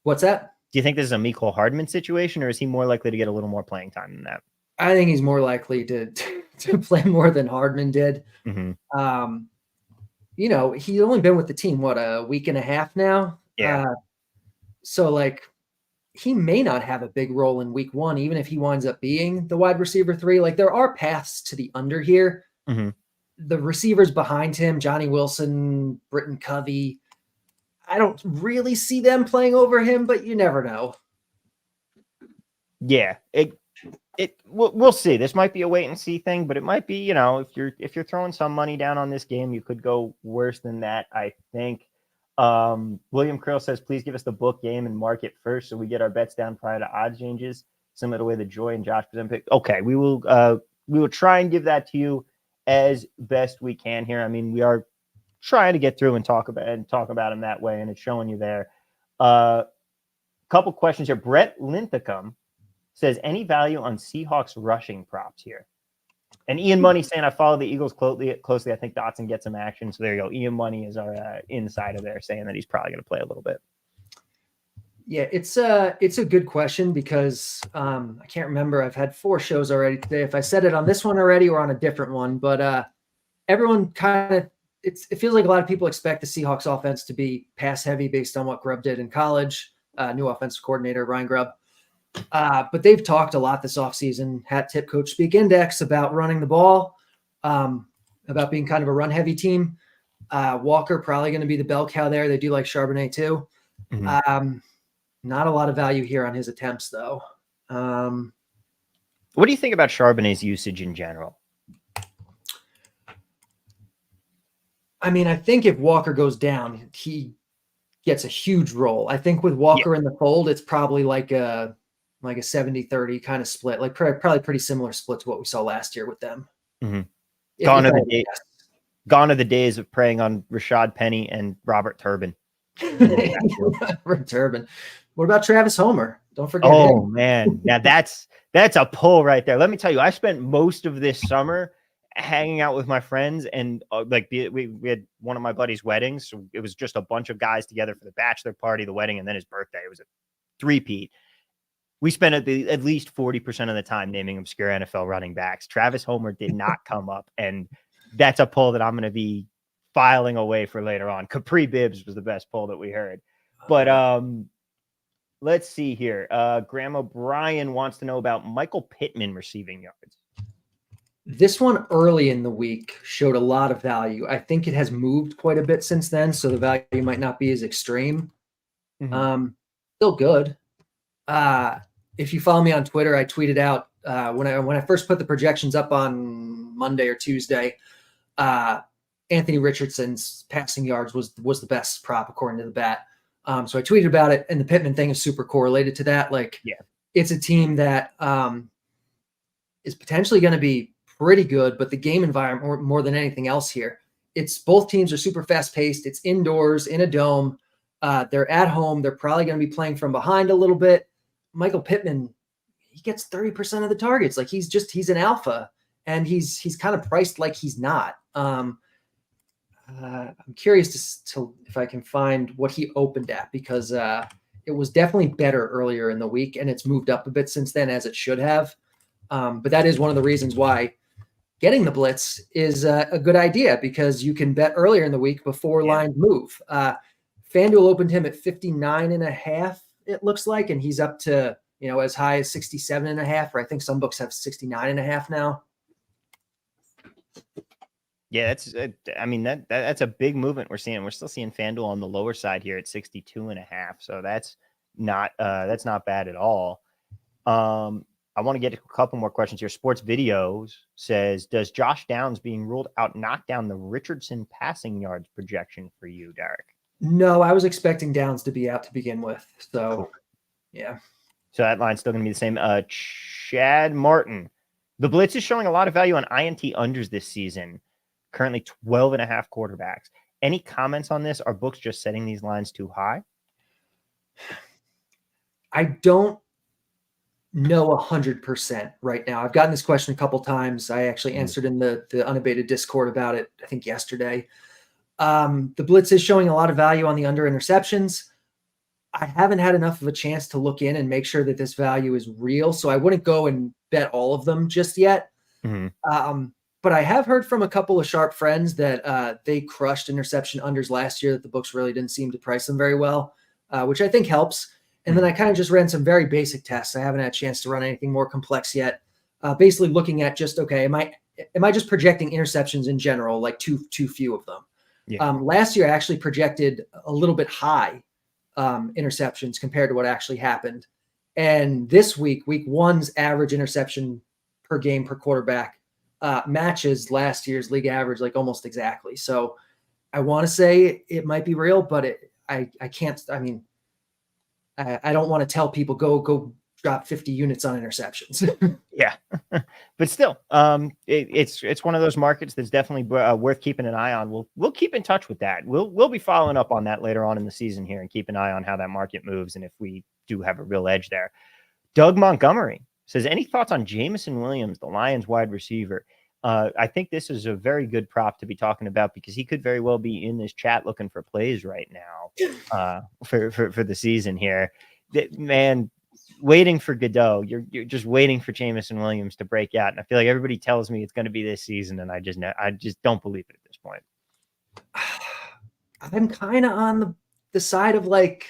What's that? Do you think this is a Mecole Hardman situation, or is he more likely to get a little more playing time than that? I think he's more likely to play more than Hardman did. Mm-hmm. You know, he's only been with the team, what, a week and a half now? Yeah. So, like, he may not have a big role in week 1, even if he winds up being the wide receiver 3. Like, there are paths to the under here. Mm-hmm. The receivers behind him, Johnny Wilson, Britton Covey, I don't really see them playing over him, but you never know. Yeah, we'll see. This might be a wait and see thing, but it might be, you know, if you're throwing some money down on this game, you could go worse than that, I think. William Krill says, please give us the book, game, and mark it first so we get our bets down prior to odds changes, similar to the way that Joy and Josh present pick. Okay, we will try and give that to you as best we can here. I mean, we are trying to get through and talk about them that way, and it's showing you there. Couple questions here. Brett Linthicum says, any value on Seahawks rushing props here? And Ian Money saying, I follow the Eagles closely. I think Dotson gets some action. So there you go. Ian Money is our insider there, saying that he's probably going to play a little bit. Yeah, it's a good question because I can't remember. I've had 4 shows already today. If I said it on this one already or on a different one, but everyone kind of, it feels like a lot of people expect the Seahawks offense to be pass heavy based on what Grubb did in college. New offensive coordinator Ryan Grubb. But they've talked a lot this offseason, hat tip coach speak index, about running the ball, about being kind of a run heavy team. Walker probably going to be the bell cow there. They do like Charbonnet too. Mm-hmm. Not a lot of value here on his attempts though. What do you think about Charbonnet's usage in general? I mean, I think if Walker goes down, he gets a huge role. I think with Walker in the fold, it's probably like a 70-30 kind of split, like probably pretty similar split to what we saw last year with them. Mm-hmm. Gone are the days of preying on Rashad Penny and Robert Turbin. Robert Turbin. What about Travis Homer? Don't forget him. Man. Now that's a pull right there. Let me tell you, I spent most of this summer hanging out with my friends, and we had one of my buddy's weddings. So it was just a bunch of guys together for the bachelor party, the wedding, and then his birthday. It was a three-peat. We spent at least 40% of the time naming obscure NFL running backs. Travis Homer did not come up, and that's a pull that I'm going to be filing away for later on. Capri Bibbs was the best pull that we heard. But let's see here. Graham O'Brien wants to know about Michael Pittman receiving yards. This one early in the week showed a lot of value. I think it has moved quite a bit since then, so the value might not be as extreme. Mm-hmm. Still good. If you follow me on Twitter, I tweeted out when I first put the projections up on Monday or Tuesday, Anthony Richardson's passing yards was the best prop according to the bat. So I tweeted about it, and the Pittman thing is super correlated to that. It's a team that is potentially going to be pretty good, but the game environment more than anything else here, it's both teams are super fast paced. It's indoors in a dome. They're at home. They're probably going to be playing from behind a little bit. Michael Pittman, he gets 30% of the targets. Like he's an alpha, and he's kind of priced like he's not. I'm curious to if I can find what he opened at, because it was definitely better earlier in the week, and it's moved up a bit since then, as it should have. But that is one of the reasons why getting the Blitz is a good idea, because you can bet earlier in the week before lines move. FanDuel opened him at 59.5, it looks like, and he's up to, as high as 67.5, or I think some books have 69.5 now. Yeah, that's a big movement we're seeing. We're still seeing FanDuel on the lower side here at 62.5. So that's not bad at all. I want to get a couple more questions here. Sports Videos says, does Josh Downs being ruled out knock down the Richardson passing yards projection for you, Derek? No, I was expecting Downs to be out to begin with. So, cool. Yeah. So that line's still going to be the same. Chad Martin. The Blitz is showing a lot of value on INT unders this season. Currently 12.5 quarterbacks. Any comments on this? Are books just setting these lines too high? I don't know 100% right now. I've gotten this question a couple times. I actually answered in the Unabated Discord about it, I think yesterday. The Blitz is showing a lot of value on the under interceptions. I haven't had enough of a chance to look in and make sure that this value is real, so I wouldn't go and bet all of them just yet. But I have heard from a couple of sharp friends that they crushed interception unders last year, that the books really didn't seem to price them very well, which I think helps. And then I kind of just ran some very basic tests. I haven't had a chance to run anything more complex yet. Basically looking at just, okay, am I just projecting interceptions in general, like too few of them? Yeah. Last year I actually projected a little bit high interceptions compared to what actually happened. And this week one's average interception per game per quarterback matches last year's league average like almost exactly. So I want to say it might be real, but I can't. I mean, I don't want to tell people go drop 50 units on interceptions. Yeah, but still, it's one of those markets that's definitely worth keeping an eye on. We'll keep in touch with that. We'll be following up on that later on in the season here and keep an eye on how that market moves and if we do have a real edge there. Doug Montgomery says, any thoughts on Jameson Williams, the Lions wide receiver? I think this is a very good prop to be talking about because he could very well be in this chat looking for plays right now for the season here. Man, waiting for Godot. You're just waiting for Jameson Williams to break out. And I feel like everybody tells me it's going to be this season. And I just don't believe it at this point. I'm kind of on the side of like,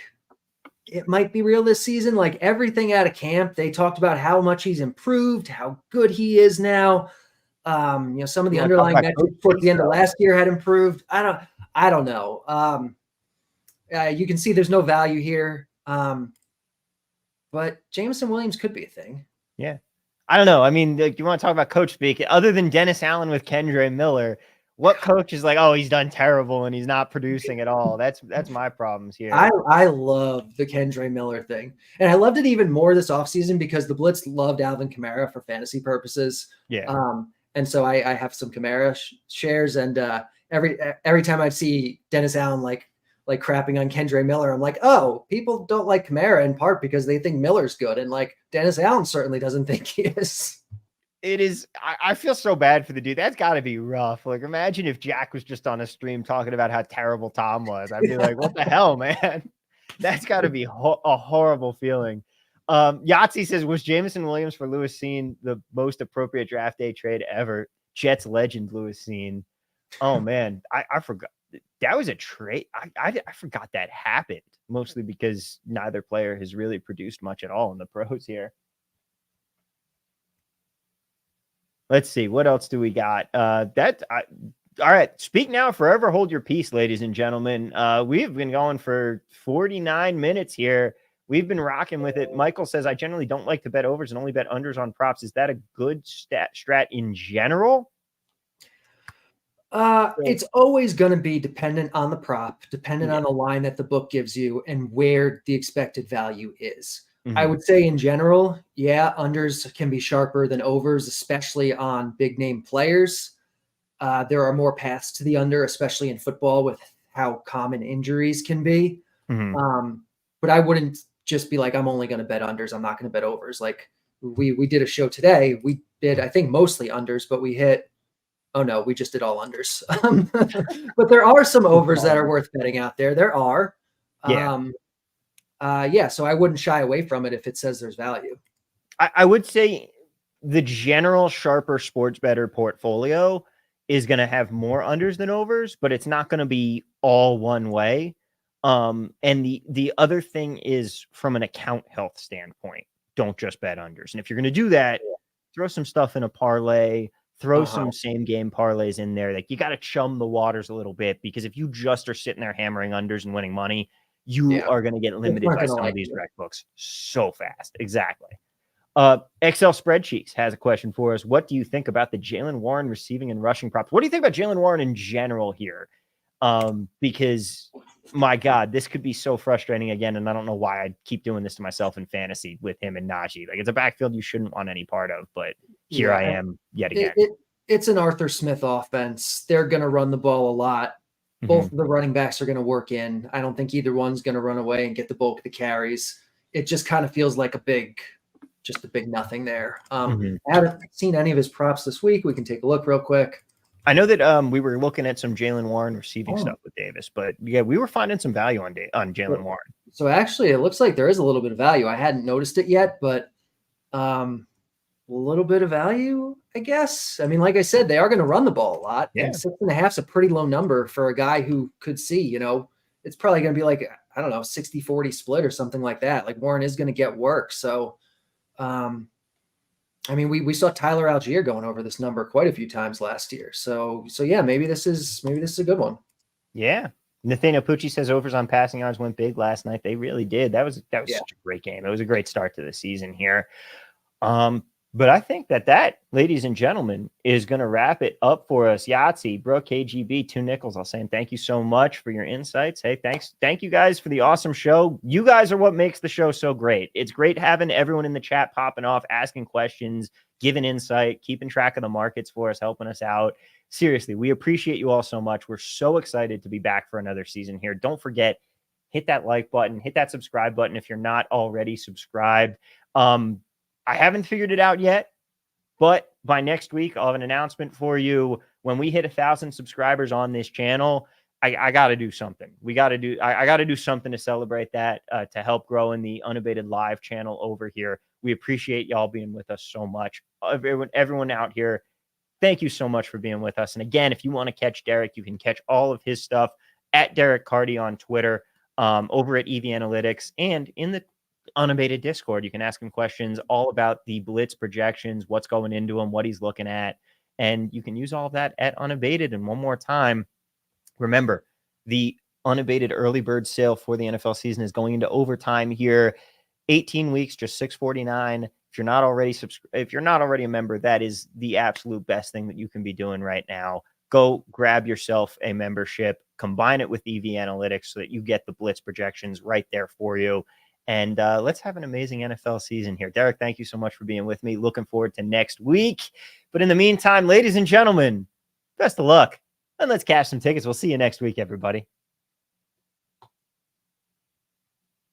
it might be real this season. Like everything out of camp, they talked about how much he's improved, how good he is now. Some of the underlying metrics towards the end of last year had improved. I don't know. You can see there's no value here. But Jameson Williams could be a thing. Yeah. I don't know. I mean, you want to talk about coach speak other than Dennis Allen with Kendre Miller, what coach is like, oh, he's done terrible and he's not producing at all? That's my problems here. I love the Kendre Miller thing. And I loved it even more this offseason because the Blitz loved Alvin Kamara for fantasy purposes. Yeah. And so I have some Kamara shares, and every time I see Dennis Allen like crapping on Kendre Miller, I'm like, oh, people don't like Kamara in part because they think Miller's good, and like Dennis Allen certainly doesn't think he is. It is. I feel so bad for the dude. That's got to be rough. Like, imagine if Jack was just on a stream talking about how terrible Tom was. I'd be like, what the hell, man? That's got to be a horrible feeling. Yahtzee says, was Jameson Williams for Lewis Cine the most appropriate draft day trade ever? Jets legend Lewis Cine. Oh man, I forgot that was a trade. I forgot that happened, mostly because neither player has really produced much at all in the pros here. Let's see, what else do we got? All right, speak now, forever hold your peace, ladies and gentlemen. We've been going for 49 minutes here. We've been rocking with it. Michael says, I generally don't like to bet overs and only bet unders on props. Is that a good strat in general? It's always going to be dependent on the prop, dependent on the line that the book gives you and where the expected value is. Mm-hmm. I would say in general, unders can be sharper than overs, especially on big name players. There are more paths to the under, especially in football with how common injuries can be. Mm-hmm. But I wouldn't just be like, I'm only going to bet unders. I'm not going to bet overs. Like we did a show today. We did, I think, mostly unders, but we hit, oh no, we just did all unders. But there are some overs that are worth betting out there. There are. So I wouldn't shy away from it if it says there's value. I would say the general sharper sports bettor portfolio is going to have more unders than overs, but it's not going to be all one way. And the other thing is from an account health standpoint, don't just bet unders. And if you're going to do that, throw some stuff in a parlay, throw some same game parlays in there. Like you got to chum the waters a little bit, because if you just are sitting there hammering unders and winning money, you are going to get limited by some of these rec books so fast. Exactly. Excel Spreadsheets has a question for us. What do you think about the Jaylen Warren receiving and rushing props? What do you think about Jaylen Warren in general here? Because my God, this could be so frustrating again. And I don't know why I keep doing this to myself in fantasy with him and Najee. Like, it's a backfield you shouldn't want any part of, but here I am yet again. It's an Arthur Smith offense. They're going to run the ball a lot. Both of the running backs are going to work in. I don't think either one's going to run away and get the bulk of the carries. It just kind of feels like a big nothing there. I haven't seen any of his props this week. We can take a look real quick. I know that we were looking at some Jaylen Warren receiving stuff with Davis, but yeah, we were finding some value on Jaylen Warren. So actually, it looks like there is a little bit of value. I hadn't noticed it yet, but a little bit of value, I guess. I mean, like I said, they are going to run the ball a lot. Yeah. And 6.5 is a pretty low number for a guy who could see, it's probably going to be like, I don't know, 60-40 split or something like that. Like Warren is going to get work. So, I mean, we saw Tyler Algier going over this number quite a few times last year. So yeah, maybe this is a good one. Yeah. Nathaniel Pucci says overs on passing yards went big last night. They really did. That was such a great game. It was a great start to the season here. But I think that, ladies and gentlemen, is going to wrap it up for us. Yahtzee, Brooke, KGB, 2 nickels. I'll say thank you so much for your insights. Hey, thanks. Thank you guys for the awesome show. You guys are what makes the show so great. It's great having everyone in the chat popping off, asking questions, giving insight, keeping track of the markets for us, helping us out. Seriously, we appreciate you all so much. We're so excited to be back for another season here. Don't forget, hit that like button, hit that subscribe button if you're not already subscribed. I haven't figured it out yet, but by next week, I'll have an announcement for you. When we hit 1,000 subscribers on this channel, I got to do something. I got to do something to celebrate that, to help grow in the Unabated live channel over here. We appreciate y'all being with us so much. Everyone out here, thank you so much for being with us. And again, if you want to catch Derek, you can catch all of his stuff at Derek Carty on Twitter, over at EV Analytics, and in the Unabated Discord. You can ask him questions all about the Blitz projections, what's going into him, what he's looking at, and you can use all of that at Unabated. And one more time, remember, the Unabated early bird sale for the NFL season is going into overtime here. 18 weeks, just $6.49. If you're not already a member, that is the absolute best thing that you can be doing right now. Go grab yourself a membership, combine it with EV Analytics so that you get the Blitz projections right there for you. And let's have an amazing NFL season here. Derek, thank you so much for being with me. Looking forward to next week. But in the meantime, ladies and gentlemen, best of luck. And let's cash some tickets. We'll see you next week, everybody.